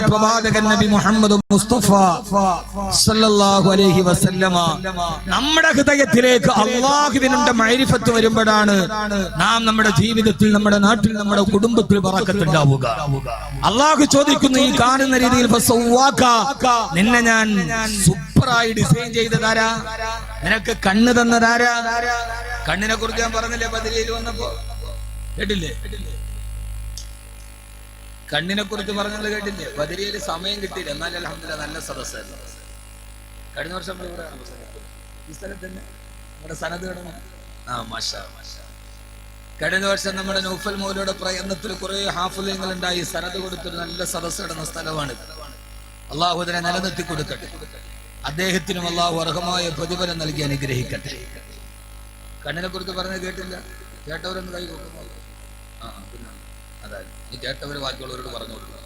പ്രവാചകൻ നബി മുഹമ്മദ് മുസ്തഫ സല്ലല്ലാഹു അലൈഹി വസല്ലമ നമ്മുടെ ഹൃദയത്തിലേക്ക് അല്ലാഹുവിന്റെ മഅരിഫത്ത് വരുമ്പോഴാണ് നാം നമ്മുടെ ജീവിതത്തിൽ, നമ്മുടെ നാട്ടിൽ, നമ്മുടെ കുടുംബത്തിൽ ബറക്കത്ത് ഉണ്ടാവുക. അല്ലാഹു ചോദിക്കുന്നു, ഈ കാണുന്ന രീതിയിൽ നിന്നെ ഞാൻ സൂപ്പറായി ഡിസൈൻ ചെയ്തതാരാ? നിനക്ക് കണ്ണ് തന്നതാരാ? കണ്ണിനെ കുറിച്ച് ഞാൻ പറഞ്ഞില്ലേ ബദരിയിൽ വന്നപ്പോ? കേട്ടില്ലേ? കണ്ണിനെ കുറിച്ച് പറഞ്ഞത് കേട്ടില്ലേ? ബദരിയിൽ സമയം കിട്ടിയില്ല, എന്നാൽ അൽഹംദുലില്ലാഹ് നല്ല സദസ്സായിരുന്നു. കഴിഞ്ഞ വർഷം ഈ സ്ഥലത്ത് തന്നെ നമ്മുടെ സനത് കിടന്നു. കഴിഞ്ഞ വർഷം നമ്മുടെ നൗഫൽ മൗലയുടെ പ്രയത്നത്തിൽ കുറെ ഹാഫിളുകൾ ഉണ്ടായി, സനത് കൊടുത്തൊരു നല്ല സദസ്സ് കിടന്ന സ്ഥലമാണ്. അള്ളാഹു അതിനെ നിലനിർത്തി കൊടുക്കട്ടെ. അദ്ദേഹത്തിനും അള്ളാഹു അർഹമായ പ്രതിഫലം നൽകി അനുഗ്രഹിക്കട്ടെ. കണ്ണിനെ കുറിച്ച് പറഞ്ഞത് കേട്ടില്ല? കേട്ടവരൊന്ന് കൈ കൊടുക്കുന്നു. അതായത് ഈ കേട്ടവര് ബാക്കിയുള്ളവരോട് പറഞ്ഞു കൊടുക്കുക.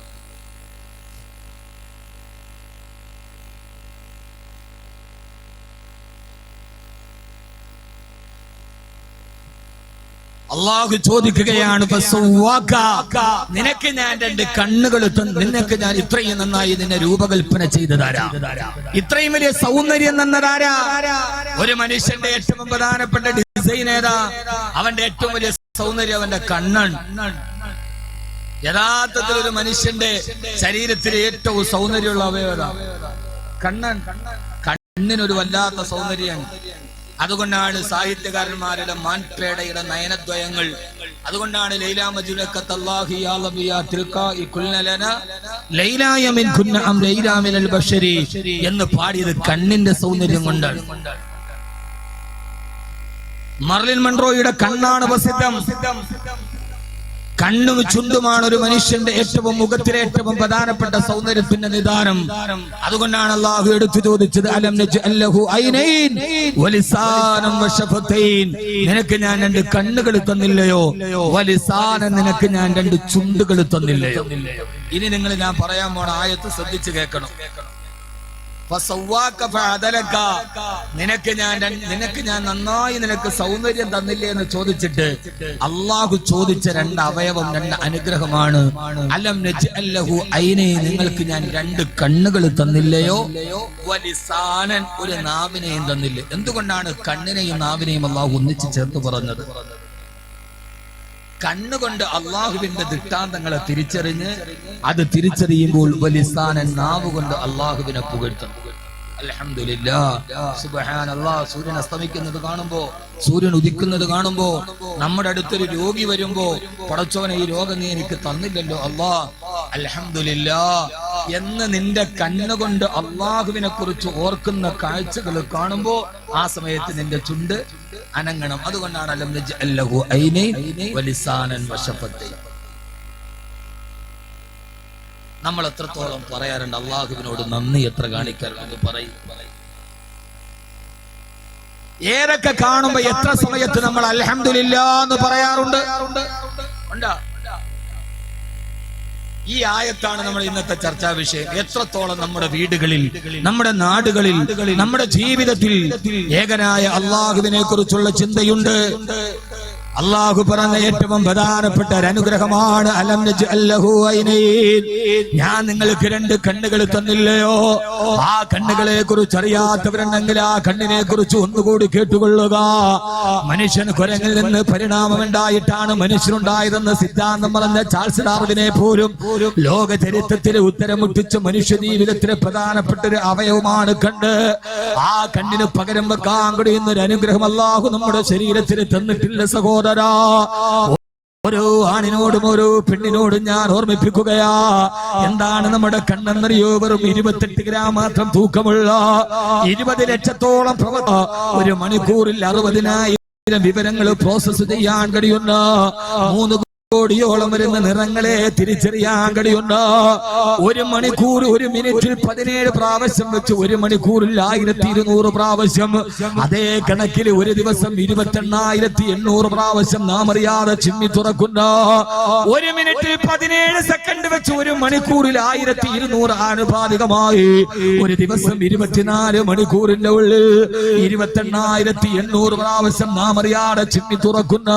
അള്ളാഹു ചോദിക്കുകയാണ്, നിനക്ക് ഞാൻ രണ്ട് കണ്ണുകൾ, നിനക്ക് ഞാൻ ഇത്രയും നന്നായി നിന്നെ രൂപകൽപ്പന ചെയ്തതാരാ? ഇത്രയും വലിയ സൗന്ദര്യം തന്നതാരാ? ഒരു മനുഷ്യന്റെ ഏറ്റവും പ്രധാനപ്പെട്ട ഡിസൈൻ ഏതാ? അവന്റെ ഏറ്റവും വലിയ സൗന്ദര്യം അവന്റെ കണ്ണാണ്. യഥാർത്ഥത്തിൽ ഒരു മനുഷ്യന്റെ ശരീരത്തിലെ ഏറ്റവും സൗന്ദര്യമുള്ള അവയവത കണ്ണാണ്. കണ്ണിനൊരു വല്ലാത്ത സൗന്ദര്യമാണ്. അതുകൊണ്ടാണ് സാഹിത്യകാരന്മാരുടെ മാൻപേടയുടെ നയനദ്വയങ്ങൾ, അതുകൊണ്ടാണ് ലൈലാ മജ്നുനക്കത്തല്ലാഹി യാ ലബിയാ തിൽകാഇ കുല്ലലന ലൈലായ മിൻ കുന്ന അം ലൈലാ മിനൽ ബശരി എന്ന് പാടിയത് കണ്ണിന്റെ സൗന്ദര്യം കൊണ്ടാണ്. മർലിൻ മൺറോയുടെ കണ്ണാണ് പ്രസിദ്ധം. കണ്ണും ചുണ്ടുമാണ് ഒരു മനുഷ്യന്റെ ഏറ്റവും മുഖത്തിലെ ഏറ്റവും പ്രധാനപ്പെട്ട സൗന്ദര്യത്തിന്റെ നിദാനം. അതുകൊണ്ടാണ് അല്ലാഹു എടുത്തു ചോദിച്ചത്, അലം നജ്അൽ ലഹു ഐനൈൻ വലിസാനം വശഫതൈൻ, നിനക്ക് ഞാൻ രണ്ട് കണ്ണുകൾ തന്നില്ലയോ? വലിസാനം, നിനക്ക് ഞാൻ രണ്ട് ചുണ്ടുകൾ തന്നില്ലയോ? ഇനി നിങ്ങൾ ഞാൻ പറയാൻ പോണ ആയത്ത് ശ്രദ്ധിച്ചു കേൾക്കണം. നിനക്ക് ഞാൻ നന്നായി നിനക്ക് സൗന്ദര്യം തന്നില്ലേ എന്ന് ചോദിച്ചിട്ട് അള്ളാഹു ചോദിച്ച രണ്ട് അവയവം, രണ്ട് അനുഗ്രഹമാണ്. അലം നജ്അൽ ലഹു ഐനൈൻ, നിങ്ങൾക്ക് ഞാൻ രണ്ട് കണ്ണുകൾ തന്നില്ലയോ? വലിസാനൻ, ഒരു നാവിനെയും തന്നില്ലേ? എന്തുകൊണ്ടാണ് കണ്ണിനെയും നാവിനെയും അള്ളാഹു ഒന്നിച്ച് ചേർത്ത് പറഞ്ഞത്? കണ്ണുകൊണ്ട് അള്ളാഹുവിന്റെ ദൃഷ്ടാന്തങ്ങളെ തിരിച്ചറിഞ്ഞ് അത് തിരിച്ചറിയുമ്പോൾ വലിസാനൻ, നാവ് കൊണ്ട് അള്ളാഹുവിനെ പുകഴ്ത്തുന്നു. അൽഹംദുലില്ലാഹ്, സുബ്ഹാനല്ലാഹ്. സൂര്യൻ അസ്തമിക്കുന്നത് കാണുമ്പോ, സൂര്യൻ ഉദിക്കുന്നത് കാണുമ്പോ, നമ്മുടെ അടുത്തൊരു രോഗി വരുമ്പോ, പടച്ചോനെ ഈ രോഗം നീ എനിക്ക് തന്നില്ലല്ലോ അല്ലാഹ്, അൽഹംദുലില്ലാഹ് എന്ന് നിന്റെ കണ്ണുകൊണ്ട് അള്ളാഹുവിനെ കുറിച്ച് ഓർക്കുന്ന കാഴ്ചകൾ കാണുമ്പോ ആ സമയത്ത് നിന്റെ ചുണ്ട് അനങ്ങണം. അതുകൊണ്ടാണ് അലം നജ്അൽ ലഹു ഐനൈൻ വലിസാനൻ വശഫതൈൻ. നമ്മൾ എത്രത്തോളം പറയാറുണ്ട് അള്ളാഹുവിനോട് നന്ദി, എത്ര കാണിക്കാറുണ്ട്? പറയും. ഏതൊക്കെ കാണുമ്പോ എത്ര സമയത്ത് നമ്മൾ അൽഹംദുലില്ലാഹ് എന്ന് പറയാറുണ്ട്? ഈ ആയത്താണ് നമ്മൾ ഇന്നത്തെ ചർച്ചാ വിഷയം. എത്രത്തോളം നമ്മുടെ വീടുകളിൽ, നമ്മുടെ നാടുകളിൽ, നമ്മുടെ ജീവിതത്തിൽ ഏകനായ അള്ളാഹുവിനെ കുറിച്ചുള്ള ചിന്തയുണ്ട്. അള്ളാഹു പറഞ്ഞ ഏറ്റവും പ്രധാനപ്പെട്ട ഒരു അനുഗ്രഹമാണ് അലം നജ്അൽ ലഹു ഐനൈൻ, ഞാൻ നിങ്ങൾക്ക് രണ്ട് കണ്ണുകൾ തന്നില്ലയോ? ആ കണ്ണുകളെ കുറിച്ച് അറിയാത്തവരുണ്ടെങ്കിൽ ആ കണ്ണിനെ കുറിച്ച് ഒന്നുകൂടി കേട്ടുകൊള്ളുക. മനുഷ്യൻ കുരങ്ങിൽ നിന്ന് പരിണാമമുണ്ടായിട്ടാണ് മനുഷ്യനുണ്ടായതെന്ന് സിദ്ധാന്തം പറഞ്ഞ ചാൾസ് ഡാർവിനെ പോലും ലോക ചരിത്രത്തിലെ ഉത്തരം മുട്ടിച്ച മനുഷ്യ ജീവിതത്തിലെ പ്രധാനപ്പെട്ട ഒരു അവയവമാണ് കണ്ണ്. ആ കണ്ണിന് പകരം വെക്കാൻ കഴിയുന്ന ഒരു അനുഗ്രഹം അല്ലാഹു നമ്മുടെ ശരീരത്തിൽ തന്നിട്ടില്ല സഹോദരൻ. ഓരോ ആണിനോടും ഓരോ പെണ്ണിനോടും ഞാൻ ഓർമ്മിപ്പിക്കുകയാ, എന്താണ് നമ്മുടെ കണ്ണെന്നറിയോ? വെറും 28 ഗ്രാം മാത്രം തൂക്കമുള്ള 20 ലക്ഷത്തോളം ഒരു മണിക്കൂറിൽ 60,000 വിവരങ്ങൾ പ്രോസസ് ചെയ്യാൻ കഴിയുന്ന 3 കോടിയോളം വരുന്ന നിറങ്ങളെ തിരിച്ചറിയാൻ കഴിയുന്ന ഒരു മണിക്കൂർ, ഒരു മിനിറ്റിൽ 17 പ്രാവശ്യം വെച്ച് 1 മണിക്കൂറിൽ 1200 പ്രാവശ്യം, അതേ കണക്കിൽ ഒരു ദിവസം 28,800 പ്രാവശ്യം നാം അറിയാതെ ചിമ്മി തുറക്കുന്ന 1 മിനിറ്റിൽ 17 സെക്കൻഡ് വെച്ച് 1 മണിക്കൂറിൽ 1200 ആനുപാതികമായി ഒരു ദിവസം 24 മണിക്കൂറിന്റെ ഉള്ളിൽ 28,800 പ്രാവശ്യം നാം അറിയാതെ ചിമ്മി തുറക്കുന്ന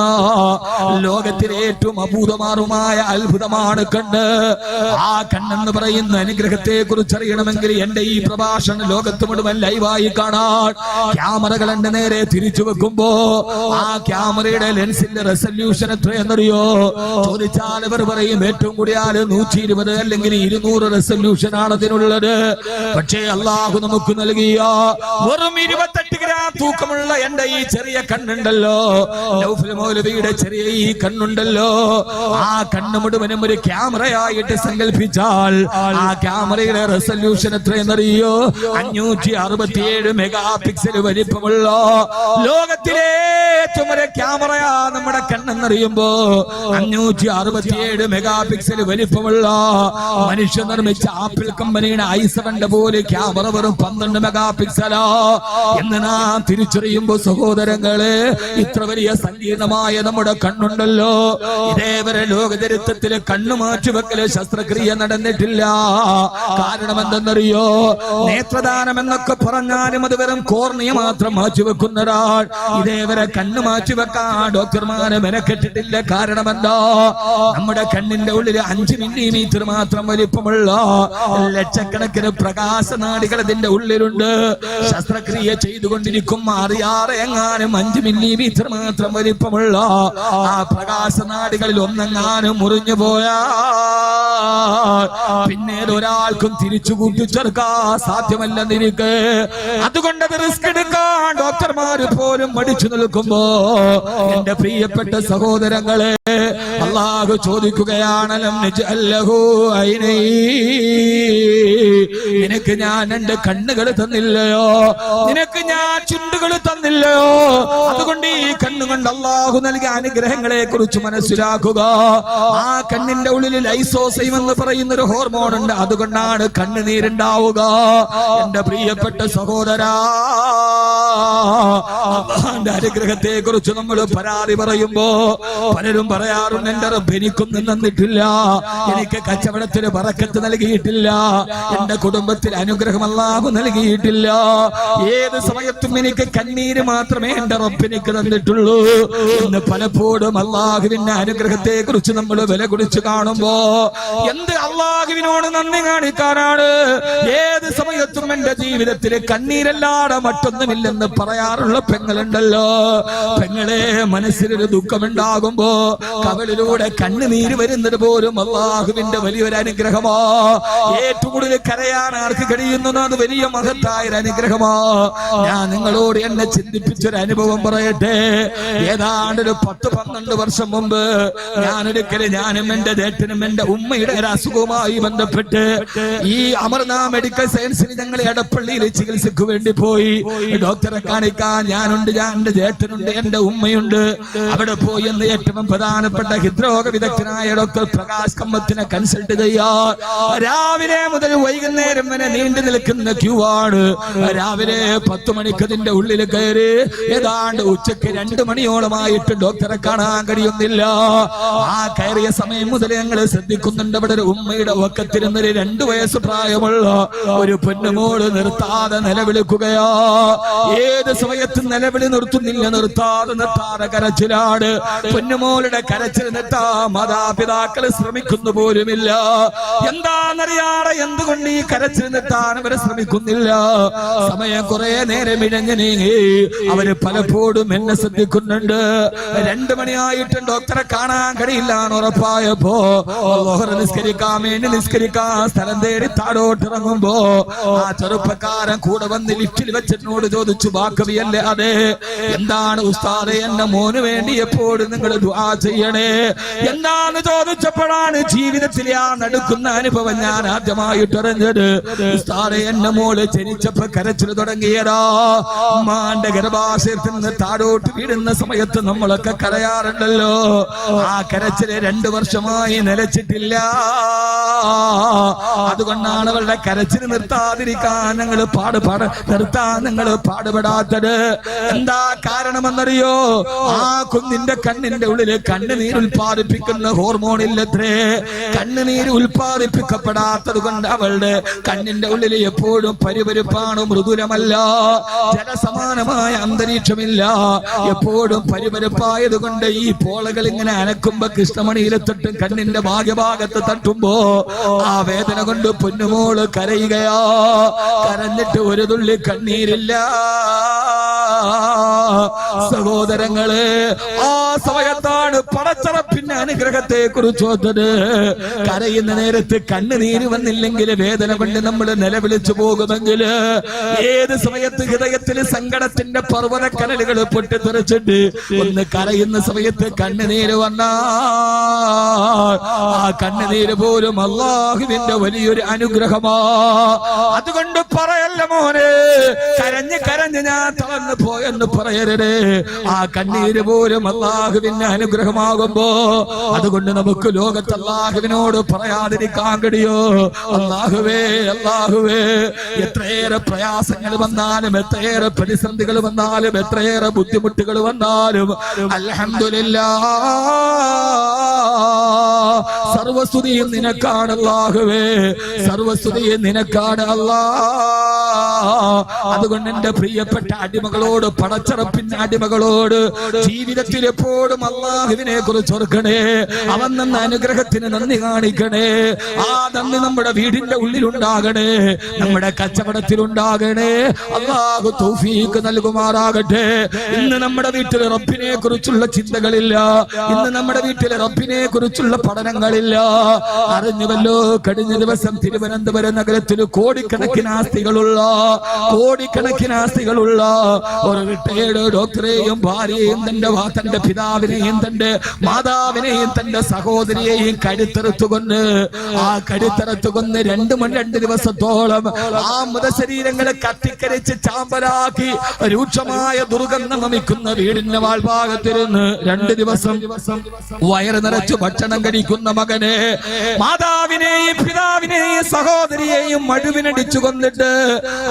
ലോകത്തിലെ ഏറ്റവും അഭൂതമാറുമായ അത്ഭുതമാണ് കണ്ണ്. ആ കണ്ണെന്ന് പറയുന്ന അനുഗ്രഹത്തെ കുറിച്ച് അറിയണമെങ്കിൽ എന്റെ ഈ പ്രഭാഷണം ലോകത്ത് മുഴുവൻ ലൈവായി കാണാൻ ക്യാമറകൾ എന്റെ നേരെ തിരിച്ചു വെക്കുമ്പോ ആ ക്യാമറയുടെ ലെൻസിന്റെ റെസല്യൂഷൻ എത്രയെന്നറിയോ? ചോദിച്ചാൽ അവർ പറയും ഏറ്റവും കൂടിയാൽ 120 അല്ലെങ്കിൽ 200 റെസല്യൂഷൻ ആണ് അതിനുള്ളത്. പക്ഷേ അള്ളാഹു നമുക്ക് നൽകിയ വെറും 28 ഗ്രാം തൂക്കമുള്ള എന്റെ ഈ ചെറിയ കണ്ണുണ്ടല്ലോ, നൗഫൽ മൗലവിയുടെ ചെറിയ ഈ കണ്ണുണ്ടല്ലോ, ആ കണ്ണ് മുഴുവനും ഒരു ക്യാമറയായിട്ട് സങ്കല്പിച്ചാൽ ആ ക്യാമറയുടെ റെസല്യൂഷൻ എത്രയെന്നറിയോ? 567 മെഗാ പിക്സൽ വലിപ്പമുള്ള ലോകത്തിലെ ഏറ്റവും ഒരു ക്യാമറയാ നമ്മുടെ കണ്ണെന്നറിയുമ്പോ 567 മെഗാ പിക്സൽ വലിപ്പമുള്ള മനുഷ്യ നിർമ്മിച്ച ആപ്പിൾ കമ്പനിയുടെ i7 പോലെ ക്യാമറ വെറും 12 മെഗാ പിക്സലാ എന്ന് നാം തിരിച്ചറിയുമ്പോ സഹോദരങ്ങളെ, ഇത്ര വലിയ സങ്കീർണമായ നമ്മുടെ കണ്ണുണ്ടല്ലോ, ഇതേവരെ ലോകചരിത്രത്തില് കണ്ണു മാറ്റിവെക്കല് ശസ്ത്രക്രിയ നടന്നിട്ടില്ല. കാരണം എന്തെന്നറിയോ? നേത്രദാനം എന്നൊക്കെ പറഞ്ഞാലും അത് വെറും കോർണിയ മാത്രം മാറ്റിവെക്കുന്നൊരാൾ ഇതേവരെ കണ്ണ് മാറ്റിവെക്കാൻ ഡോക്ടർമാരെ മെനക്കെട്ടിട്ടില്ല. കാരണം എന്താ? നമ്മുടെ കണ്ണിന്റെ ഉള്ളിൽ 5 മില്ലിമീറ്റർ മാത്രം വലിപ്പമുള്ള ലക്ഷക്കണക്കിന് പ്രകാശനാടികൾ അതിന്റെ ഉള്ളിലുണ്ട്. ശസ്ത്രക്രിയ ചെയ്തുകൊണ്ടിരിക്കും അറിയാറെ എങ്ങാനും 5 മില്ലിമീറ്റർ മാത്രം വലിപ്പമുള്ള ആ പ്രകാശനാടികളിൽ ഒന്നെങ്ങാനും മുറിഞ്ഞു പോയാ പിന്നീട് ഒരാൾക്കും തിരിച്ചു കൂട്ടിച്ചേർക്കാൻ സാധ്യമല്ലെന്നിരിക്കെ അതുകൊണ്ട് അത് റിസ്ക് എടുക്കാൻ ഡോക്ടർമാര് പോലും മടിച്ചു നിൽക്കുമ്പോ എന്റെ പ്രിയപ്പെട്ട സഹോദരങ്ങളെ, അല്ലാഹു ചോദിക്കുകയാണല്ലോ, നിനക്ക് ഞാൻ 2 കണ്ണുകൾ തന്നില്ലയോ? നിനക്ക് ഞാൻ ചുണ്ടുകൾ തന്നില്ലയോ? അതുകൊണ്ട് ഈ കണ്ണുകൊണ്ട് അല്ലാഹു നൽകിയ അനുഗ്രഹങ്ങളെ കുറിച്ച് മനസ്സിലാക്കുക. ആ കണ്ണിന്റെ ഉള്ളിൽ ലൈസോസൈം എന്ന് പറയുന്ന ഒരു ഹോർമോൺ ഉണ്ട്. അതുകൊണ്ടാണ് കണ്ണുനീരുണ്ടാവുക. എന്റെ പ്രിയപ്പെട്ട സഹോദരാ, അല്ലാഹുവിന്റെ അനുഗ്രഹത്തെ കുറിച്ച് നമ്മൾ പരാതി പറയുമ്പോ പലരും പറയാറുണ്ട്, എന്റെ റബ്ബ് എനിക്കൊന്നും തന്നിട്ടില്ല, എനിക്ക് കച്ചവടത്തിന് ബറക്കത്ത് നൽകിയിട്ടില്ല, എന്റെ കുടുംബത്തിൽ അനുഗ്രഹം അല്ലാഹു നൽകിയിട്ടില്ല, ഏത് സമയത്തും എനിക്ക് കണ്ണീര് മാത്രമേ എന്റെ റബ്ബ് എനിക്ക് തന്നിട്ടുള്ളൂ എന്ന് പലപ്പോഴും അല്ലാഹുവിന്റെ അനുഗ്രഹത്തെ കുറിച്ച് നമ്മൾ വില കുറിച്ച് കാണുമ്പോ എന്ത് അല്ലാഹുവിനോട് നന്ദി കാണിക്കാനാണ്? ഏത് സമയത്തും എന്റെ ജീവിതത്തിൽ കണ്ണീരല്ലാതെ മറ്റൊന്നുമില്ലെന്ന് പറയാറുള്ള പെങ്ങളുണ്ടല്ലോ. പെങ്ങളെ, മനസ്സിലൊരു ദുഃഖമുണ്ടാകുമ്പോ കവളിലൂടെ കണ്ണുനീര് വരുന്നത് പോലും അല്ലാഹുവിന്റെ വലിയൊരു അനുഗ്രഹമാ. ഏറ്റവും കൂടുതൽ കരയാൻ ആർക്ക് കഴിയുന്നു അത് വലിയ മഹത്തായ അനുഗ്രഹമാ. ഞാൻ നിങ്ങളോട് എന്നെ ചിന്തിപ്പിച്ചൊരു അനുഭവം പറയട്ടെ. ഏതാണ്ട് ഒരു 10-12 വർഷം മുമ്പ് ഞാനും എന്റെ ജേട്ടനും എന്റെ ഉമ്മയുടെ ഒരു അസുഖവുമായി ബന്ധപ്പെട്ട് ഈ അമർനാ മെഡിക്കൽ സയൻസിൽ ഞങ്ങൾ എടപ്പള്ളിയിൽ ചികിത്സക്ക് വേണ്ടി പോയി. ഡോക്ടറെ കാണിക്കാൻ ഞാനുണ്ട്, ഞാൻ എന്റെ ജേട്ടനുണ്ട്, എന്റെ ഉമ്മയുണ്ട്. അവിടെ പോയി എന്ന് ഏറ്റവും പ്രധാനപ്പെട്ട ഹൃദ്രോഗ വിദഗ്ധനായ ഡോക്ടർ പ്രകാശ് കമ്മത്തിനെ കൺസൾട്ട് ചെയ്യാൻ രാവിലെ മുതൽ വൈകുന്നേരം വരെ നീണ്ടു നിൽക്കുന്ന ക്യൂ ആണ്. രാവിലെ 10 മണിക്ക് അതിന്റെ ഉള്ളിൽ കയറി ഏതാണ്ട് ഉച്ചയ്ക്ക് 2 മണിയോളമായിട്ട് ഡോക്ടറെ കാണാൻ കഴിയുന്നില്ല. ആ കയറിയ സമയം മുതൽ ഞങ്ങൾ ശ്രദ്ധിക്കുന്നുണ്ട്. അവിടെ ഒരു ഉമ്മയുടെ ഒക്കത്തിരുന്നൊരു 2 വയസ്സ് പ്രായമുള്ള ഒരു പൊന്നുമോള് നിർത്താതെ നിലവിളിക്കുകയാ. ഏത് സമയത്തും നിലവിളി നിർത്താതെ കരച്ചിലാണ്. പൊന്നുമോളുടെ കരച്ചിൽ നിർത്താ മാതാപിതാക്കൾ ശ്രമിക്കുന്നു പോലുമില്ല. എന്താണെന്നറിയാതെ എന്തുകൊണ്ട് ഈ കരച്ചിൽ നിർത്താൻ അവരെ ശ്രമിക്കുന്നില്ല. സമയം കുറെ നേരം ഇഴഞ്ഞു നീങ്ങി. അവര് പലപ്പോഴും എന്നെ ശ്രദ്ധിക്കുന്നുണ്ട്. 2 മണിയായിട്ടും ഡോക്ടറെ കാണാൻ കഴിയില്ല എന്ന് ഉറപ്പായപ്പോ നിസ്കരിക്കാൻ സ്ഥലം തേടി താഴോട്ടിറങ്ങുമ്പോ ആ ചെറുപ്പക്കാരൻ കൂടെ വന്ന് ലിഫ്റ്റിൽ വെച്ചെന്നോട് ചോദിച്ചു, ബാക്കവിയല്ലേ? അതെ. എന്താണ് ഉസ്താദേ, എന്റെ മോന് വേണ്ടി എപ്പോഴും നിങ്ങൾ ദുആ ചെയ്യണേ എന്താന്ന് ചോദിച്ചപ്പോഴാണ് ജീവിതത്തിലെ ആ നടക്കുന്ന അനുഭവം ഞാൻ ആദ്യമായിട്ട് അറിഞ്ഞത്. ഉസ്താദേ, എന്റെ മോള് ജനിച്ചപ്പോ കരച്ചിൽ തുടങ്ങിയതാ. ഉമ്മാന്റെ ഗർഭാശയത്തിൽ നിന്ന് താഴോട്ട് വീഴുന്ന സമയത്ത് നമ്മളൊക്കെ കരയാറുണ്ടല്ലോ. ആ കരച്ചില് 2 വർഷമായി നിലച്ചിട്ടില്ല. അതുകൊണ്ടാണ് അവളുടെ കരച്ചിൽ നിർത്താതിരിക്കാൻ ഞങ്ങൾ പാടുപെടാത്തത്. എന്താ കാരണമെന്നറിയോ? ആ കുഞ്ഞിന്റെ കണ്ണിന്റെ ഉള്ളില് കണ്ണുനീർ ഉൽപ്പാദിപ്പിക്കുന്ന ഹോർമോൺ ഇല്ലത്രേ. കണ്ണുനീര് ഉൽപ്പാദിപ്പിക്കപ്പെടാത്തത് കൊണ്ട് അവളുടെ കണ്ണിന്റെ കണ്ണിന്റെ ഉള്ളിൽ എപ്പോഴും പരിപരിപ്പാണ്, മൃദുലമല്ല. ജലസമാനമായ അന്തരീക്ഷമില്ല, എപ്പോഴും പരിപരിപ്പായത് കൊണ്ട് ഈ പോളകൾ ഇങ്ങനെ അനക്കുമ്പോ കൃഷ്ണമണിയിലെ തൊട്ടും കണ്ണിന്റെ ഭാഗ്യഭാഗത്ത് തട്ടുമ്പോ ആ വേദന കൊണ്ട് പൊന്നുമോള് കരയുകയാ. കരഞ്ഞിട്ട് ഒരു തുള്ളി കണ്ണീരില്ല. സഹോദരങ്ങളെ, ആ സമയത്താണ് പടച്ചറപ്പിന്റെ അനുഗ്രഹത്തെ കുറിച്ച് ഓർത്തത്. കരയുന്ന നേരത്ത് കണ്ണുനീര് വന്നില്ലെങ്കിൽ വേദന കൊണ്ട് നമ്മൾ നിലവിളിച്ചു പോകുമെങ്കിൽ ഏത് സമയത്ത് ഹൃദയത്തിൽ സങ്കടത്തിന്റെ പർവ്വതക്കനലുകൾ പൊട്ടിത്തെറിച്ചിട്ട് ഒന്ന് കരയുന്ന സമയത്ത് കണ്ണുനീര് വന്നാ ആ കണ്ണുനീര് പോലും അല്ലാഹുവിന്റെ വലിയൊരു അനുഗ്രഹമാ. അതുകൊണ്ട് പറയല്ല മോനെ, കരഞ്ഞ് കരഞ്ഞ് ഞാൻ തളർന്നു പോയെന്ന് പറയരുത്. ആ കണ്ണീര് പോലും അല്ലാഹുവിന്റെ അനുഗ്രഹമാകുമ്പോ അതുകൊണ്ട് നമുക്ക് ലോകത്ത് അല്ലാഹുവിനോട് പറയാതിരിക്കാൻ കഴിയോ? അല്ലാഹുവേ, അല്ലാഹുവേ, എത്രയേറെ പ്രയാസങ്ങൾ വന്നാലും, എത്രയേറെ പ്രതിസന്ധികൾ വന്നാലും, എത്രയേറെ ബുദ്ധിമുട്ടുകൾ വന്നാലും അൽഹംദുലില്ലാഹ് സർവസ്തുതിയും നിനക്കാണ് അല്ലാഹുവേ, സർവസ്തുതിയും നിനക്കാണ് അല്ലാഹ്. അതുകൊണ്ട് എന്റെ പ്രിയപ്പെട്ട അടിമകളോട്, പടച്ചറപ്പിന്റെ അടിമകളോട് ജീവിതത്തിൽ എപ്പോഴും അല്ലാഹുവിനെ കുറിച്ച് ഓർക്കണേ. അവൻ തന്ന അനുഗ്രഹത്തിന് നന്ദി കാണിക്കണേ. ആ നന്ദി നമ്മുടെ വീടിന്റെ ഉള്ളിലുണ്ടാകണേ, നമ്മുടെ കച്ചവടത്തിലുണ്ടാകണേ. അല്ലാഹു തൗഫീഖ് നൽകുമാറാകട്ടെ. ഇന്ന് നമ്മുടെ വീട്ടിൽ റബ്ബിനെ കുറിച്ചുള്ള ചിന്തകളില്ല, ഇന്ന് നമ്മുടെ വീട്ടിൽ റബ്ബിനെ കുറിച്ചുള്ള പഠനങ്ങളില്ല. അറിഞ്ഞുവല്ലോ, കഴിഞ്ഞ ദിവസം തിരുവനന്തപുരം നഗരത്തിൽ കോടിക്കണക്കിന് ആസ്തികളുള്ള ഒരു റിട്ടയേർഡ് ഡോക്ടറെയും ഭാര്യയെയും തന്റെ പിതാവിനെയും തന്റെ മാതാവിനെയും തന്റെ സഹോദരിയെയും കഴുത്തെറുത്തുകൊണ്ട് രണ്ട് ദിവസത്തോളം ആ മൃതശരീരങ്ങളെ കത്തിക്കരിച്ച് ചാമ്പലാക്കി രൂക്ഷമായ ദുർഗന്ധം നമിക്കുന്ന വീടിന്റെ വാൾഭാഗത്തിരുന്ന് 2 ദിവസം വയറ് നിറച്ചു ഭക്ഷണം കഴിക്കുന്ന മകനെ, മാതാവിനെയും പിതാവിനെയും സഹോദരിയെയും മഴുവിനടിച്ചു കൊന്നിട്ട്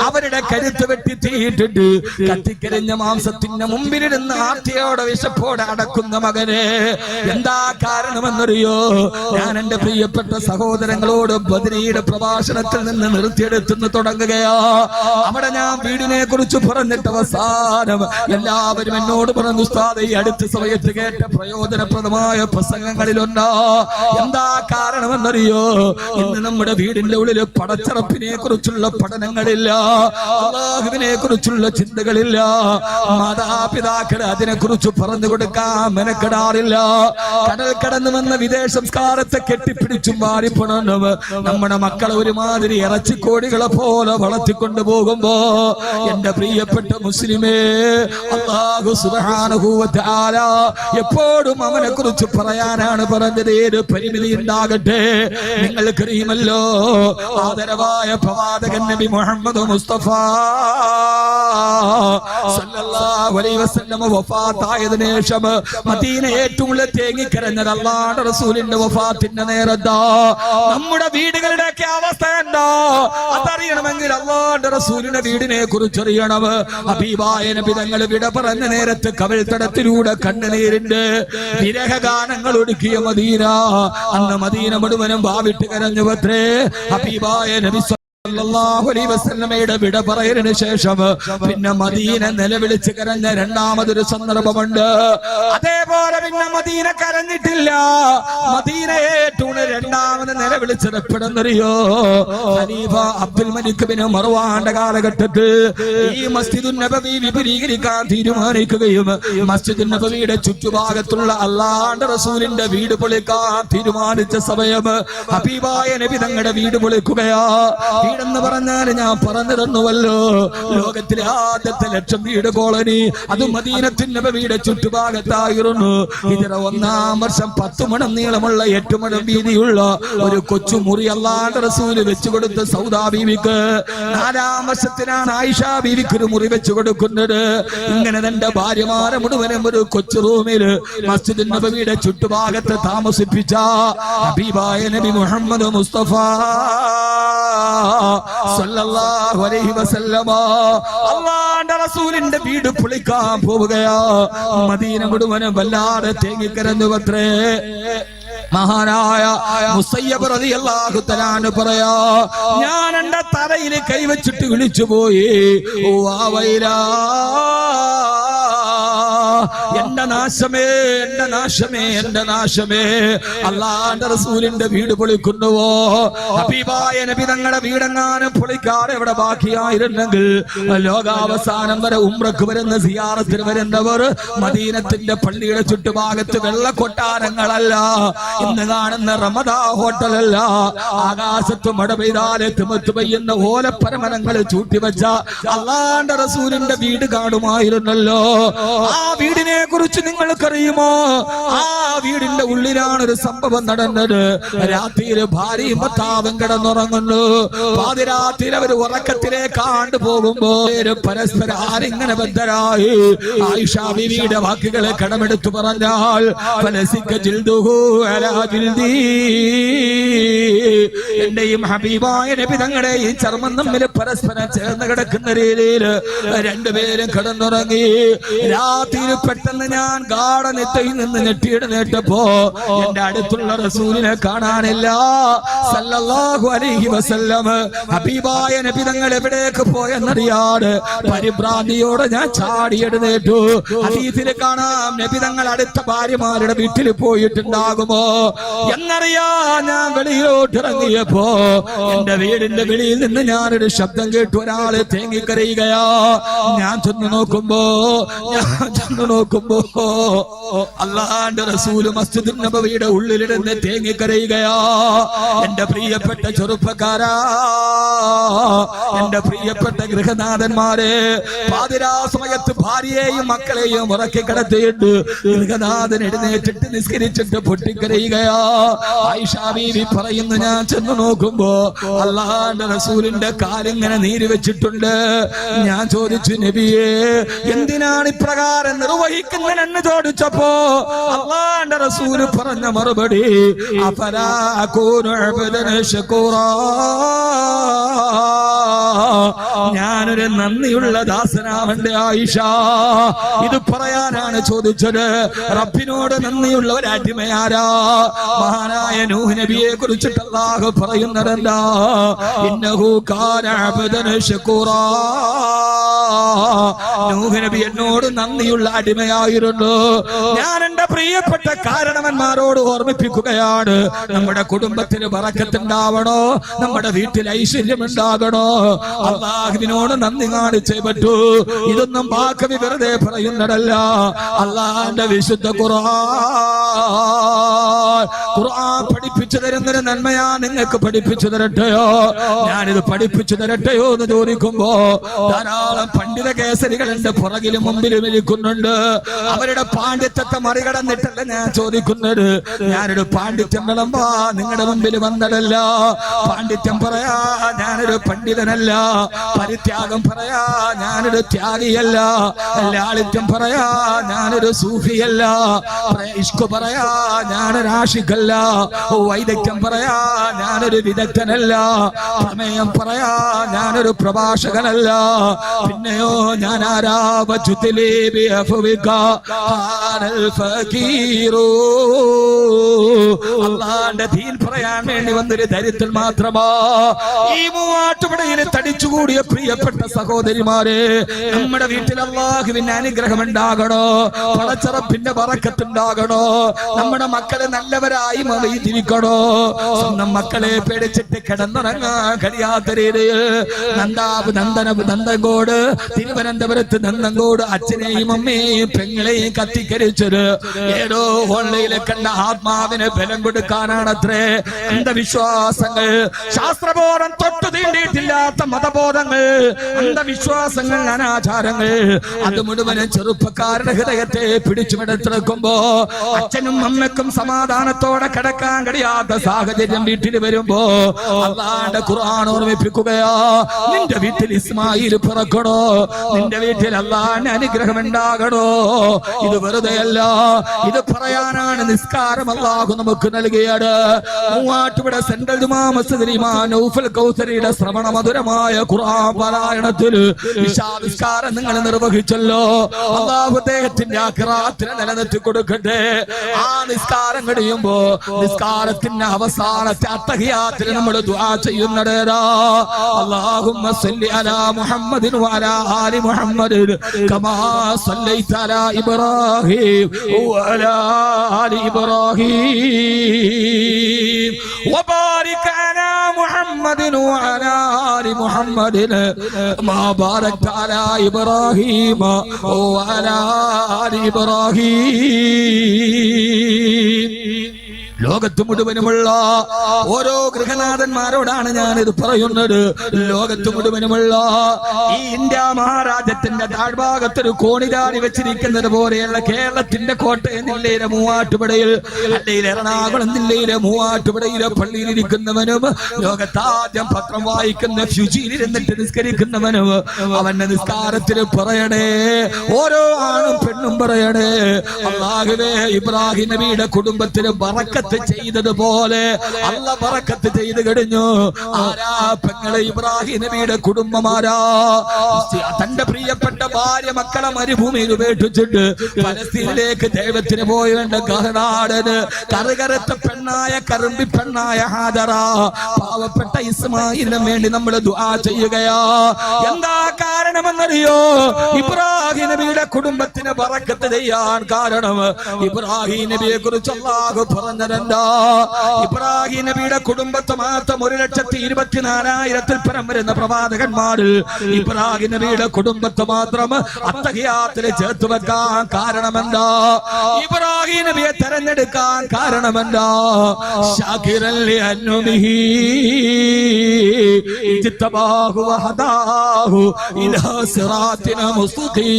അവരുടെ കരുത്ത് വെട്ടി തീയിട്ടിട്ട് കത്തിക്കരിഞ്ഞ മാംസത്തിന്റെ മുമ്പിലിരുന്ന് ആർത്തിയോടെ വിശപ്പോടെ അടക്കുന്ന മകനെ, എന്താ കാരണമെന്നറിയോ? ഞാൻ എന്റെ പ്രിയപ്പെട്ട സഹോദരങ്ങളോട് ബദരിയുടെ പ്രഭാഷണത്തിൽ നിന്ന് നിർത്തിയെടുത്തുനിന്ന് തുടങ്ങുകയാ. അവിടെ ഞാൻ വീടിനെ കുറിച്ച് പറഞ്ഞിട്ട് അവസാനം എല്ലാവരും എന്നോട് പറഞ്ഞു, ഉസ്താദ്, ഈ അടുത്ത സമയത്ത് കേട്ട പ്രയോജനപ്രദമായ പ്രസംഗങ്ങളിലൊന്നാ. എന്താ കാരണമെന്നറിയോ? ഇന്ന് നമ്മുടെ വീടിന്റെ ഉള്ളിൽ പടച്ചറപ്പിനെ കുറിച്ചുള്ള പഠനങ്ങളില്ല, അല്ലാഹുവിനെ കുറിച്ചുള്ള ചിന്തകളില്ല. മാതാപിതാക്കൾ അതിനെ കുറിച്ച് പറഞ്ഞു കൊടുക്കാൻ മെനക്കെടാറില്ല. കടൽ കടന്നു വന്ന വിദേശ സംസ്കാരത്തെ കെട്ടിപ്പിടിച്ചും മാറിപ്പണും നമ്മുടെ മക്കളെ ഒരുമാതിരി ഇറച്ചിക്കോടികളെ പോലെ വളർത്തിക്കൊണ്ടു പോകുമ്പോ എന്റെ പ്രിയപ്പെട്ട മുസ്ലിമേ, അല്ലാഹു സുബ്ഹാനഹു വ തആല എപ്പോഴും അവനെ കുറിച്ച് പറയാനാണ് പറഞ്ഞത്. ഏത് പരിമിതി ഉണ്ടാകട്ടെ, നിങ്ങൾക്കറിയുമല്ലോ ആദരവായ പ്രവാചകൻ നബി മുഹമ്മദ് മുസ്തഫ സല്ലല്ലാഹു അലൈഹി വസല്ലം വഫാത്തായതിനു ശേഷം മദീന ഏറ്റവും തേങ്ങിക്കരഞ്ഞത് അല്ലാഹുവിന്റെ റസൂലിന്റെ വഫാത്തിന്റെ നേരത്താ. നമ്മുടെ വീടുകളുടെയൊക്കെ അവസ്ഥ എന്താ അതറിയണമെങ്കിൽ അല്ലാഹുവിന്റെ റസൂലിന്റെ വീടിനെ കുറിച്ച് അറിയണം. ഹബീബായ നബി തങ്ങൾ വിട പറഞ്ഞ നേരത്ത് കവിൾത്തടത്തിലൂടെ കണ്ണുനീരിന്റെ വിരഹഗാനങ്ങൾ ഒടുക്കിയ മദീന, അന്ന് മദീന മുഴുവനും വാവിട്ട് കരഞ്ഞു പത്രേ. ഹബീബായ നബി സല്ലല്ലാഹു അലൈഹി വസല്ലമയുടെ വിട പറയലിന് ശേഷം പിന്നെ മദീന നിലവിളിച്ച് കരഞ്ഞ രണ്ടാമതൊരു സന്ദർഭമുണ്ട്. അതേപോലെ പിന്നെ മദീന കരഞ്ഞിട്ടില്ല. മദീന ഏറ്റവും രണ്ടാമത് നിലവിളിച്ചത് എപ്പോഴെന്നറിയോ? ഖലീഫ അബ്ദുൽ മലിക് ബിൻ മർവാന്റെ കാലഘട്ടത്തിൽ ഈ മസ്ജിദുൻ നബവി വിപുലീകരിക്കാൻ തീരുമാനിക്കുകയും മസ്ജിദുൻ നബവിയുടെ ചുറ്റുഭാഗത്തുള്ള അല്ലാഹുവിന്റെ റസൂലിന്റെ വീട് പൊളിക്കാൻ തീരുമാനിച്ച സമയം ഹബീബായ നബി തങ്ങളുടെ വീട് പൊളിക്കുകയാ. വീടെന്ന് പറഞ്ഞാൽ ഞാൻ പറഞ്ഞു തന്നുവല്ലോ, ലോകത്തിലെ ആദ്യത്തെ 1,00,000 വീട് കോളനി അത് മദീനത്തുൻ നബവിയുടെ ചുറ്റുഭാഗത്തായിരുന്നു. ഇതിന് 1-ാം വർഷം 10 മുഴം നീളമുള്ള 8 മുഴം വീതിയുള്ള ഒരു കൊച്ചു മുറി അല്ലാഹുവിന്റെ റസൂല് വെച്ചു കൊടുത്ത സൗദാ ബീവിക്ക്. 4-ാം വർഷത്തിനാണ് ആയിഷ ബീവിക്ക് ഒരു മുറി വെച്ചു കൊടുക്കുന്നത്. ഇങ്ങനെ തന്റെ ഭാര്യമാരെ മുഴുവനും ഒരു കൊച്ചു റൂമില് മസ്ജിദുൻ നബവിയുടെ ചുറ്റുഭാഗത്ത് താമസിപ്പിച്ച ഹബീബായ നബി മുഹമ്മദ് മുസ്തഫ സല്ലല്ലാഹു അലൈഹി വസല്ലമ അല്ലാഹുവിന്റെ റസൂലിന്റെ വീട് പൊളിക്കാൻ പോവുകയാ. മദീന മുഴുവനും വല്ലാതെ തേങ്ങിക്കരഞ്ഞു പത്രേ. മഹാനായ മുസയ്യബ് റളിയല്ലാഹു തആല അൻഹു പറയാ, ഞാൻ എന്റെ തലയിൽ കൈവച്ചിട്ട് വിളിച്ചുപോയി, വാവൈലാ, എന്റെ നാശമേ, എന്റെ നാശമേ, എന്റെ നാശമേ. അല്ലാഹുവിന്റെ റസൂലിന്റെ വീട് പൊളിക്കുന്നുവോ? ഹബീബായ നബി തങ്ങളുടെ വീടെങ്ങാനും പൊളിക്കാതെ ഇവിടെ ബാക്കിയായിരുന്നെങ്കിൽ ലോകാവസാനം വരെ ഉംറക്ക് വരുന്ന സിയാറത്തിന് വരുന്നവർ മദീനത്തിന്റെ പള്ളിയുടെ ചുറ്റുഭാഗത്ത് വെള്ളക്കൊട്ടാരങ്ങളല്ല, ഇന്ന് കാണുന്ന റമദാ ഹോട്ടലല്ല, ആകാശത്ത് മഴ പെയ്താലെ തിമത്ത് പെയ്യുന്ന ഓലപ്പരമരങ്ങൾ ചൂട്ടിവെച്ച അല്ലാഹുവിന്റെ റസൂലിന്റെ വീട് കാണുമായിരുന്നല്ലോ. ആ വീടിനെ കുറിച്ച് നിങ്ങൾക്കറിയുമോ? ആ വീടിന്റെ ഉള്ളിലാണ് ഒരു സംഭവം നടന്നത്. രാത്രിയിൽ ഭാര്യയും ഭർത്താവും കിടന്നുറങ്ങുന്നു. പാതിരാത്രിയിൽ അവർ ഉറക്കത്തിലേക്ക് ആണ്ടുപോകുമ്പോ പരസ്പരം ആരിങ്ങനെ ബദ്ധരായി. ആയിഷ ബീവിയുടെ വാക്കുകളെ കടമെടുത്തു പറഞ്ഞാൽ, എന്റെയും ഹബീബായ നബി തങ്ങളുടെ ഈ ചർമ്മം തമ്മിൽ പരസ്പരം ചേർന്ന് കിടക്കുന്ന രീതിയിൽ രണ്ടുപേരും കിടന്നുറങ്ങി. രാത്രിയിൽ പെട്ടെന്ന് ഞാൻ ഗാഢനിദ്രയിൽ നിന്ന് ഞെട്ടിയെഴുന്നേറ്റപ്പോ എന്റെ അടുത്തുള്ള റസൂലിനെ കാണാനില്ല സല്ലല്ലാഹു അലൈഹി വസല്ലം. ഹബീബായ നബി തങ്ങൾ എവിടേക്ക് പോയെന്നറിയാതെ പരിഭ്രാന്തിയോടെ ഞാൻ ചാടി എഴുന്നേറ്റു. ഹദീസിൽ കാണാം, നബി തങ്ങൾ അടുത്ത ഭാര്യമാരുടെ വീട്ടിൽ പോയിട്ടുണ്ടാകുമോ എന്നറിയാ. ഞാൻ വെളിയിലോട്ട് ഇറങ്ങിയപ്പോ എന്റെ വീടിന്റെ വെളിയിൽ നിന്ന് ഞാനൊരു ശബ്ദം കേട്ടു, ഒരാള് തേങ്ങിക്കരയുകയാ. ഞാൻ ചെന്ന് നോക്കുമ്പോ അല്ലാഹുവിന്റെ റസൂല് മസ്ജിദുൻ നബവിയുടെ ഉള്ളിലിരുന്ന് തേങ്ങിക്കരയുകയാ. എന്റെ പ്രിയപ്പെട്ട ചെറുപ്പക്കാരാ, എന്റെ പ്രിയപ്പെട്ട ഗൃഹനാഥന്മാരെ, പാതിരാ സമയത്ത് ഭാര്യയെയും മക്കളെയും ഉറക്കി കിടത്തിയിട്ട് ഗൃഹനാഥൻ എഴുന്നേറ്റിട്ട് നിസ്കരിച്ചിട്ട് പൊട്ടിക്കരയുകയാ. ആയിഷ ബീവി പറയുന്നു, ഞാൻ ചെന്ന് നോക്കുമ്പോ അല്ലാഹുവിന്റെ റസൂലിന്റെ കാലിങ്ങനെ നീര് വെച്ചിട്ടുണ്ട്. ഞാൻ ചോദിച്ചു, നബിയേ, എന്തിനാണ് ഇപ്രകാരം നിർവഹിക്കുന്നതെന്ന് ചോദിച്ചപ്പോ അല്ലാഹുവിന്റെ റസൂൽ പറഞ്ഞ മറുപടി, അഫലാ അകൂനു അബ്ദൻ ശകൂറാ, ഞാനൊരു നന്ദിയുള്ള ദാസനാവണ്ടേ ആയിഷ? ഇത് പറയാനാണ് ചോദിച്ചത്. റബ്ബിനോട് നന്ദിയുള്ള ഒരു അടിമയാരാ? മഹാനായ നൂഹ് നബിയെ കുറിച്ചിട്ട് അല്ലാഹു പറയുന്നതെന്താ, ഇന്നഹു കാന അബ്ദൻ ശകൂറാ, നൂഹ് നബി എന്നോട് നന്ദിയുള്ള അടിമയായിരുന്നു. ഞാൻ എന്റെ പ്രിയപ്പെട്ട കാരണവന്മാരോട് ഓർമ്മിപ്പിക്കുകയാണ്, നമ്മുടെ കുടുംബത്തിന് ബറക്കത്തുണ്ടാവണോ, നമ്മുടെ വീട്ടിൽ ഐശ്വര്യം ഉണ്ടാകണോ, അല്ലാഹുവിനോട് നന്ദി കാണിച്ചേ പറ്റൂ. ഇതൊന്നും വാക്കവി വെറുതെ പറയുന്നതല്ല. അല്ലാഹുവിന്റെ വിശുദ്ധ ഖുർആൻ പഠിപ്പിച്ചു തരുന്നൊരു നന്മയാ നിങ്ങൾക്ക് പഠിപ്പിച്ചു തരട്ടെയോ, ഞാനിത് പഠിപ്പിച്ചു തരട്ടെയോ എന്ന് ചോദിക്കുമ്പോ ധാരാളം പണ്ഡിത കേസരികൾ എന്റെ പുറകിലും മുമ്പിലും ഇരിക്കുന്നുണ്ട്. അവരുടെ പാണ്ഡിത്യത്തെ മറികടന്നിട്ടല്ല ഞാൻ ചോദിക്കുന്നത്. ഞാനൊരു പാണ്ഡിത്യം വിളമ്പാ നിങ്ങളുടെ മുമ്പിൽ വന്നതല്ല. പാണ്ഡിത്യം പറയാ ഞാനൊരു പണ്ഡിതനല്ല. പരിത്യാഗം പറയാ ഞാനൊരു ത്യാഗിയല്ല. ലാളിത്യം പറയാ ഞാനൊരു സൂഫിയല്ല. ഇഷ്ക് പറയാ ഞാനൊരു ആഷിഖല്ല. വൈദഗ്ധ്യം പറയാ ഞാനൊരു വിദഗ്ധനല്ല. പ്രമേയം പറയാ ഞാനൊരു പ്രഭാഷകനല്ല. പിന്നെയോ ഞാൻ അല്ലാഹുവിന്റെ ദീൻ പറയാൻ വേണ്ടി വന്നൊരു ദരിദ്രൻ മാത്രമാ. ഈ മൂവാറ്റുപുഴയിൽ തടിച്ചുകൂടിയ പ്രിയപ്പെട്ട സഹോദരിമാരെ, നമ്മുടെ വീട്ടിൽ അല്ലാഹുവിന്റെ അനുഗ്രഹം ഉണ്ടാകണോ, പടച്ചറപ്പിന്റെ ബറക്കത്തുണ്ടാകണോ, നമ്മുടെ മക്കളെ നല്ലവരായി ജീവിക്കണോ, സ്വന്തം മക്കളെ പേടിച്ചിട്ട് കിടന്നുറങ്ങാൻ കഴിയാത്ത രീതിയിൽ നന്ദനഗോട് തിരുവനന്തപുരത്ത് നന്ദങ്കോട് അച്ഛനെയും അമ്മയെയും പെങ്ങളെയും കത്തിക്കരിച്ചത് ഏതോ ഓൺലൈനിൽ കണ്ട ആത്മാവിന് ബലം കൊടുക്കാനാണത്രേ. അന്ധവിശ്വാസങ്ങൾ, ശാസ്ത്രബോധം തൊട്ടു തീണ്ടിയിട്ടില്ലാത്ത മതബോധങ്ങൾ, അന്ധവിശ്വാസങ്ങൾ, അനാചാരങ്ങൾ, അത് മുഴുവനും ചെറുപ്പക്കാരുടെ ഹൃദയത്തെ പിടിച്ചുമെടുത്തിറക്കുമ്പോ അച്ഛനും അമ്മയ്ക്കും സമാധാനത്തോടെ കിടക്കാൻ കഴിയാത്ത സാഹചര്യം വീട്ടിൽ വരുമ്പോ അല്ലാഹുവിന്റെ ഖുർആൻ ഓർമ്മിപ്പിക്കുകയാ, നിന്റെ വീട്ടിൽ ഇസ്മായിൽ പിറക്കണോ, നിന്റെ വീട്ടിൽ അല്ലാഹുവിന്റെ അനുഗ്രഹം ഉണ്ടാകണോ. ഇത് വെറുതെയല്ല, ഇത് പറയാനാണ് നിസ്കാരം അല്ലാഹു നമുക്ക് നൽകിയത്. മൂവാറ്റുപുഴ സെൻട്രൽ ജുമാ മസ്ജിദിൽ ഇമാം നൗഫൽ കൗസരിയുടെ ശ്രവണ മധുരമായ ഖുർആൻ പാരായണത്തിൽ ഇശാ നിസ്കാരം നിങ്ങൾ നിർവഹിച്ചല്ലോ. അല്ലാഹു അദ്ദേഹത്തിന്റെ ആഖിറാത്തിനെ നിലനിർത്തി കൊടുക്കട്ടെ. ആ നിസ്കാരം കഴിയുമ്പോ നിസ്കാരത്തിന്റെ അവസാനത്തെ അത്തഹിയാത്തിൽ നമ്മൾ ദുആ ചെയ്യുന്നടേരാ. അല്ലാഹുമ്മ സല്ലി അലാ മുഹമ്മദിൻ വഅലാ ആലി മുഹമ്മദിൻ കമാ സല്ലൈത അലാ ഇബ്രാഹിം വഅലാ ആലി ഇബ്രാഹിം വബാരിക് അലാ മുഹമ്മദിൻ വഅലാ ആലി മുഹമ്മദിൻ കമാ ബാരക്ത അലാ ഇബ്രാഹിം വഅലാ ആലി ഇബ്രാഹിം. ലോകത്ത് മുഴുവനുമുള്ള ഓരോ ഗൃഹനാഥന്മാരോടാണ് ഞാനിത് പറയുന്നത്. ലോകത്ത് മുഴുവനുമുള്ള ഈ ഇന്ത്യ മഹാരാജ്യത്തിന്റെ താഴ്ഭാഗത്തൊരു കോണിതാരി വെച്ചിരിക്കുന്നത് പോലെയുള്ള കേരളത്തിന്റെ കോട്ടയം ജില്ലയിലെ മൂവാറ്റുപുഴയിൽ, അല്ലെങ്കിൽ എറണാകുളം ജില്ലയിലെ മൂവാറ്റുപുഴയിലെ പള്ളിയിലിരിക്കുന്നവനും ലോകത്താദ്യം പത്രം വായിക്കുന്ന ഫ്യൂജിയിലിരുന്നിട്ട് നിസ്കരിക്കുന്നവനും അവന്റെ നിസ്കാരത്തിൽ പറയണേ, ഓരോ ആണും പെണ്ണും പറയണേ, അല്ലാഹുവേ ഇബ്രാഹിം നബിയുടെ കുടുംബത്തിന് ബറക്കത്ത് ചെയ്തതുപോലെ അല്ല ബറക്കത്ത് ചെയ്തു കഴിഞ്ഞു. ആരാ പെങ്ങളെ? ഇബ്രാഹിം നബിയുടെ കുടുംബമാരാ? തന്റെ പ്രിയപ്പെട്ട ഭാര്യ മക്കളെ മരുഭൂമിയിൽ ഉപേക്ഷിച്ചിട്ട് ഫലസ്തീനിലേക്ക് ദൈവത്തിന് പോയേണ്ട ഗഹനാടന് കറുകറുത്ത പെണ്ണായ കറുമ്പി പെണ്ണായ ഹാജറ പാവപ്പെട്ട ഇസ്മായിലിന് വേണ്ടി നമ്മൾ ദുആ ചെയ്യുകയാ. എന്താ കാരണമെന്നറിയോ? ഇബ്രാഹിം നബിയുടെ കുടുംബത്തിന് ബറക്കത്ത് ചെയ്യാൻ കാരണം ഇബ്രാഹിം നബിയെ കുറിച്ച് അല്ലാഹു പറഞ്ഞത് എന്താ? ഇബ്രാഹിം നബിയുടെ കുടുംബത്തെ മാത്രം 1,24,000 പരം വരുന്ന പ്രവാചകന്മാരിൽ ഇബ്രാഹിം നബിയുടെ കുടുംബത്തെ മാത്രം അത്തഹിയാത്തിൽ ചേർത്ത് വെക്കാൻ കാരണമെന്താ? ഇബ്രാഹിം നബിയെ തെരഞ്ഞെടുക്കാൻ കാരണമെന്താ? ശാകിറൻ ലിഅൻഉമിഹി ഇജ്തബാഹു വഹദാഹു ഇലാ സിറാത്തിന മുസ്തഖീം.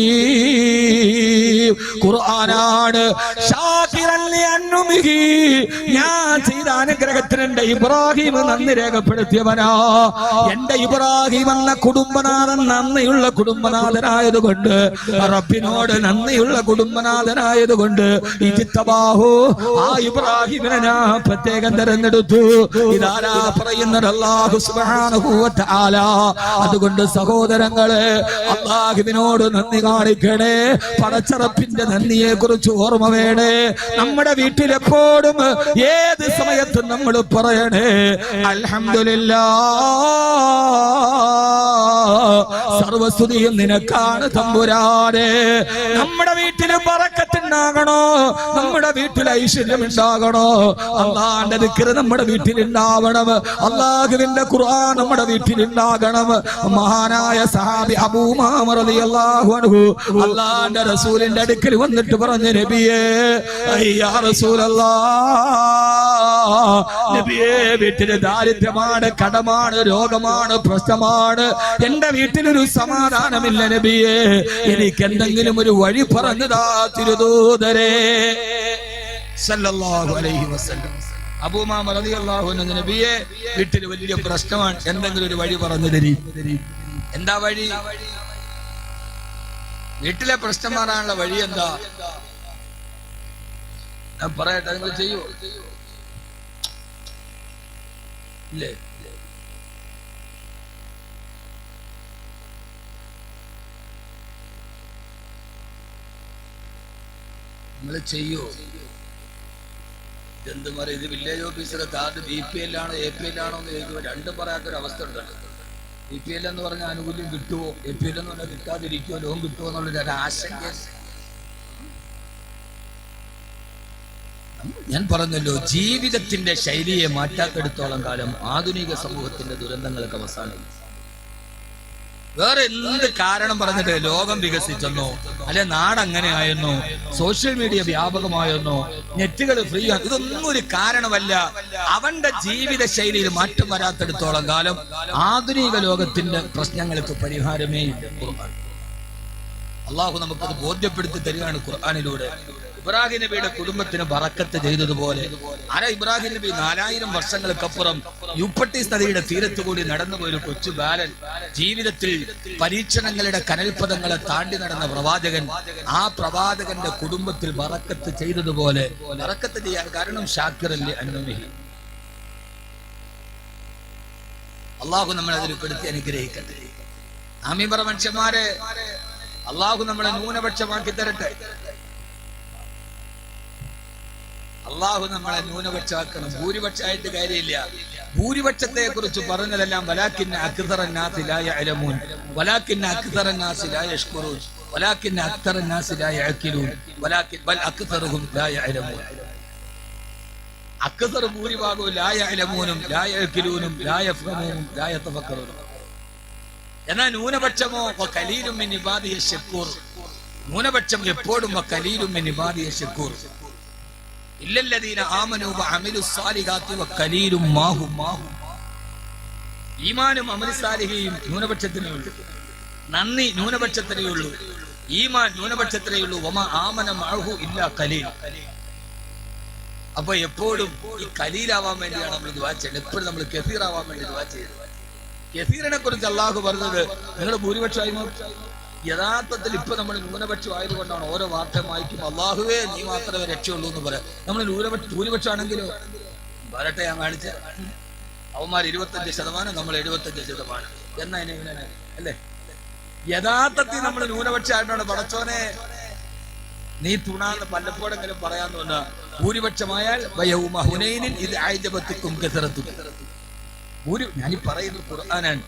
ഖുർആനാണ്. ശാകിറൻ ലിഅൻഉമിഹി, ഞാൻ ചെയ്ത അനുഗ്രഹത്തിന് എന്റെ ഇബ്രാഹിം നന്ദി രേഖപ്പെടുത്തിയവനാ. എന്റെ ഇബ്രാഹിം എന്ന കുടുംബനാഥൻ നന്ദിയുള്ള കുടുംബനാഥനായതുകൊണ്ട്, റബ്ബിനോട് നന്ദിയുള്ള കുടുംബനാഥനായതുകൊണ്ട് ഇജ്തബാഹു, ആ ഇബ്രാഹിമിനെ ഞാൻ പ്രത്യേകം തെരഞ്ഞെടുത്തു. ഇതാരാ പറയുന്നത്? അല്ലാഹു സുബ്ഹാനഹു വ തആല. അതുകൊണ്ട് സഹോദരങ്ങളെ, അല്ലാഹുവിനോട് നന്ദി കാണിക്കണേ. പടച്ചറപ്പിന്റെ നന്ദിയെ കുറിച്ച് ഓർമ്മ വേണേ. നമ്മുടെ വീട്ടിലെപ്പോഴും ഏത് സമയത്തും നമ്മൾ പറയണേ അൽഹംദുലില്ലാഹ്, സർവസ്തുതിയും നിനക്കാണ് തമ്പുരാനെ. നമ്മുടെ വീട്ടിൽ ബറക്കത്തുണ്ടാകണോ? നമ്മുടെ വീട്ടിൽ ഐശ്വര്യം ഉണ്ടാകണോ? അല്ലാഹുവിന്റെ ദിക്ർ നമ്മുടെ വീട്ടിൽ ഉണ്ടാവണം. അല്ലാഹുവിന്റെ ഖുർആൻ നമ്മുടെ വീട്ടിൽ ഉണ്ടാകണം. മഹാനായ സഹാബി അബൂ ഉമാമ റളിയല്ലാഹു അൻഹു അല്ലാഹുവിന്റെ റസൂലിന്റെ അടുക്കൽ വന്നിട്ട് പറഞ്ഞു, നബിയേ യാ റസൂലല്ലാഹ്, നബിയേ വീട്ടില് ദാരിദ്ര്യമാണ്, കടമാണ്, രോഗമാണ്, പ്രശ്നമാണ്, എന്റെ വീട്ടിലൊരു സമാധാനമില്ല നബിയേ, എനിക്ക് എന്തെങ്കിലും ഒരു വഴി പറഞ്ഞതാ തിരുദൂതരേ സല്ലല്ലാഹു അലൈഹി വസല്ലം. അബൂ ഉമാമ റളിയല്ലാഹു അൻഹു, നബിയേ വീട്ടിൽ വലിയ പ്രശ്നമാണ്, എന്തെങ്കിലും ഒരു വഴി പറഞ്ഞു തരി. എന്താ വഴി? വീട്ടിലെ പ്രശ്നം മാറാനുള്ള വഴി എന്താ? ഞാൻ പറയട്ടെ, നിങ്ങൾ ചെയ്യൂ? ഇല്ലേ? നിങ്ങൾ ചെയ്യൂ? ഇതെന്ത് പറയാ? ഇത് വില്ലേജ് ഓഫീസറെ താഴത്ത് BPL ആണോ APL ആണോ എന്ന് ചോദിക്കുമ്പോൾ രണ്ടും പറയാത്തൊരവസ്ഥ ഉണ്ടല്ലോ. BPL എന്ന് പറഞ്ഞാൽ ആനുകൂല്യം കിട്ടുമോ, APL എന്ന് പറഞ്ഞാൽ കിട്ടാതിരിക്കുമോ, ലോൺ കിട്ടുമോ എന്നുള്ളൊരു ആശങ്ക. ഞാൻ പറഞ്ഞല്ലോ, ജീവിതത്തിന്റെ ശൈലിയെ മാറ്റാത്തെടുത്തോളം കാലം ആധുനിക സമൂഹത്തിന്റെ ദുരന്തങ്ങൾക്ക് അവസാനം. വേറെ എന്ത് കാരണം പറഞ്ഞിട്ട് ലോകം വികസിച്ചെന്നോ, അല്ലെ നാടങ്ങനെ ആയെന്നോ, സോഷ്യൽ മീഡിയ വ്യാപകമായെന്നോ, നെറ്റുകൾ ഫ്രീ ആണ്, ഇതൊന്നും ഒരു കാരണമല്ല. അവന്റെ ജീവിത ശൈലിയിൽ മാറ്റം വരാത്തെടുത്തോളം കാലം ആധുനിക ലോകത്തിന്റെ പ്രശ്നങ്ങൾക്ക് പരിഹാരമേ ഇല്ല. ഖുർആൻ അള്ളാഹു നമുക്കത് ബോധ്യപ്പെടുത്തി തരികയാണ് ഖുർആനിലൂടെ. ഇബ്രാഹിം നബിയുടെ കുടുംബത്തിന് ബറക്കത്ത് ചെയ്തതുപോലെ ഇബ്രാഹിം നബി 4000 വർഷങ്ങൾക്കപ്പുറം യൂഫ്രട്ടീസ് നദിയുടെ തീരത്ത് കൂടി നടന്നുപോയ ഒരു കൊച്ചു ബാലൻ, ജീവിതത്തിൽ പരീക്ഷണങ്ങളുടെ കനൽപദങ്ങളെ താണ്ടി നടന്ന പ്രവാചകൻ, ആ പ്രവാചകന്റെ കുടുംബത്തിൽ ബറക്കത്ത് ചെയ്തതുപോലെ ബറക്കത്ത് ചെയ്യാൻ കാരണം ശാക്കിറൻ ലിഅൻഉമിഹി. അള്ളാഹു നമ്മളെ അതിൽ പെടുത്തി അനുഗ്രഹിക്കട്ടെ. ആമീൻ പറ മനുഷ്യന്മാരെ. അള്ളാഹു നമ്മളെ ന്യൂനപക്ഷമാക്കി തരട്ടെ. അള്ളാഹു നമ്മളെ ന്യൂനപക്ഷമാക്കണം. ഭൂരിപക്ഷമായിട്ട് കാര്യമില്ല. ഭൂരിപക്ഷത്തെ കുറിച്ച് പറഞ്ഞതെല്ലാം വലാകിന്ന അക്തറന്നാസി ലാ യഅലമൂൻ വലാകിന്ന അക്തറന്നാസി ലാ യഷ്കുറൂൻ വലാകിന്ന അക്തറന്നാസി ലാ യഅഖിലൂൻ വലാകിൻ ബൽ അക്തറുഹും ലാ യഅലമൂൻ. അക്തർ ഭൂരിഭാഗവും ലാ യഅലമൂനും ലാ യഅഖിലൂനും ലാ യഫ്ഖഹൂനും ലാ യതഫക്കറൂൻ. എന്നാൽ ന്യൂനപക്ഷമോ വഖലീലും മിൻ ഇബാദിഹി ശക്കൂർ. ന്യൂനപക്ഷം എപ്പോഴും വഖലീലും മിൻ ഇബാദിഹി ശക്കൂർ. ഇല്ലല്ലദീന ആമനൂ വഅമിലുസ് സാലിഹാത്തി വഖലീലും മാഹും. ഈമാനും അമൽ സാലിഹയും ന്യൂനപക്ഷത്തിനേ ഉള്ളൂ. നന്ദി ന്യൂനപക്ഷത്തിനേ ഉള്ളൂ. ഈമാൻ ന്യൂനപക്ഷത്തിനേ ഉള്ളൂ. വമാ ആമന മഅഹു ഇല്ലാ ഖലീൽ. അപ്പൊ എപ്പോഴും ഈ ഖലീലാവാൻ വേണ്ടിയാണ് നമ്മൾ ദുആ ചെയ്യുന്നത്. എപ്പോഴും നമ്മൾ കസീറാവാൻ വേണ്ടി ദുആ ചെയ്യുന്നത്. കസീറിനെ കുറിച്ച് അല്ലാഹു പറഞ്ഞത് നിങ്ങൾ ഭൂരിപക്ഷമായി മാറും. യഥാർത്ഥത്തിൽ ഇപ്പൊ നമ്മൾ ന്യൂനപക്ഷം ആയതുകൊണ്ടാണ് ഓരോ വാർത്ത വായിക്കും അള്ളാഹുവേ നീ മാത്രമേ രക്ഷയുള്ളൂ എന്ന് പറയാം. നമ്മൾ ഭൂരിപക്ഷമാണെങ്കിലോ വരട്ടെ ഞാൻ കാണിച്ച അവന്മാർ 25%, നമ്മൾ 75% എന്നാ അല്ലേ? യഥാർത്ഥത്തിൽ നമ്മൾ ന്യൂനപക്ഷമായിട്ടാണ് പടച്ചോനെ നീ തുണാന്ന് പലപ്പോഴെങ്കിലും പറയാന്ന് പറഞ്ഞാൽ ഭൂരിപക്ഷമായാൽ ഞാനീ പറയുന്നത് ഖുർആനാണ്.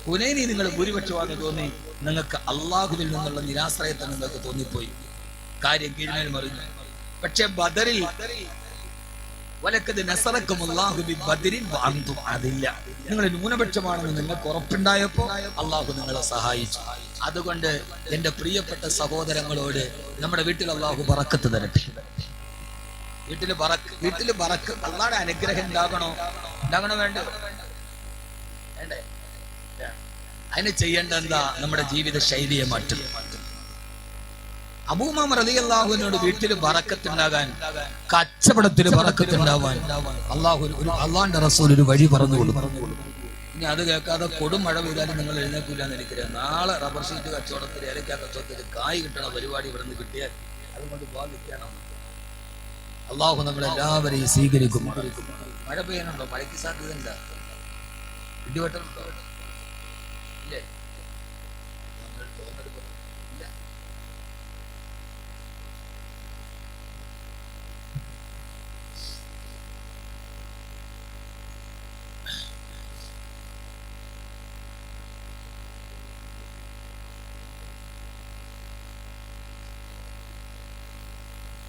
ഹുനൈനി നിങ്ങൾ ഭൂരിപക്ഷമാണെന്ന് തോന്നി, നിങ്ങൾക്ക് അള്ളാഹുവിൽ നിന്നുള്ള നിരാശ്രയത്തെ നിങ്ങൾക്ക് തോന്നിപ്പോയി, കാര്യം കീഴ്മേൽ മറിഞ്ഞു. പക്ഷെ ബദറിൽ അതില്ല, നിങ്ങൾ ന്യൂനപക്ഷമാണെന്ന് നിങ്ങൾക്ക് ഉറപ്പുണ്ടായപ്പോ അള്ളാഹു നിങ്ങളെ സഹായിച്ചു. അതുകൊണ്ട് എന്റെ പ്രിയപ്പെട്ട സഹോദരങ്ങളോട് നമ്മുടെ വീട്ടിൽ അള്ളാഹു ബറക്കത്ത് തരട്ടെ. വീട്ടില് ബറക്ക് അള്ളാഹുടെ അനുഗ്രഹം ഉണ്ടാകണോ വേണ്ടേ? അതിന് ചെയ്യേണ്ട എന്താ? നമ്മുടെ ജീവിത ശൈലിയെ മാറ്റുക. അബൂ ഉമാമ റളിയല്ലാഹുവിനോട് വീട്ടിൽ ബറക്കത്തുണ്ടാകാൻ, കച്ചവടത്തിൽ ബറക്കത്തുണ്ടാവാൻ അള്ളാഹുവിന്റെ റസൂൽ ഒരു വഴി പറഞ്ഞു കൊടുക്കും. ഇനി അത് കേൾക്കാതെ കൊടുമഴ പെയ്താലും നിങ്ങൾ എഴുന്നേൽക്കില്ല എന്ന് എനിക്കറിയാം. നാളെ റബ്ബർ ഷീറ്റ് കച്ചവടത്തിൽ, ഏലക്ക കച്ചവടത്തിൽ കായ് കിട്ടണ പരിപാടി ഇവിടെ നിന്ന് കിട്ടിയാൽ അതുകൊണ്ട് ബാധിക്കണം. അള്ളാഹു നമ്മളെല്ലാവരെയും സ്വീകരിക്കും. മഴ പെയ്യാനുണ്ടോ? മഴയ്ക്ക് സാധ്യത എന്താ? ഇടിവെട്ടനുണ്ടോ? ഇല്ലേ?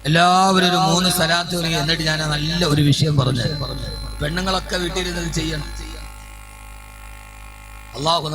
എല്ലാവരും ഒരു 3 സലാത്ത് പറയും. എന്നിട്ട് ഞാൻ നല്ല ഒരു വിഷയം പറഞ്ഞു. പെണ്ണുങ്ങളൊക്കെ വീട്ടിലിരുന്നത് ചെയ്യണം. അള്ളാഹു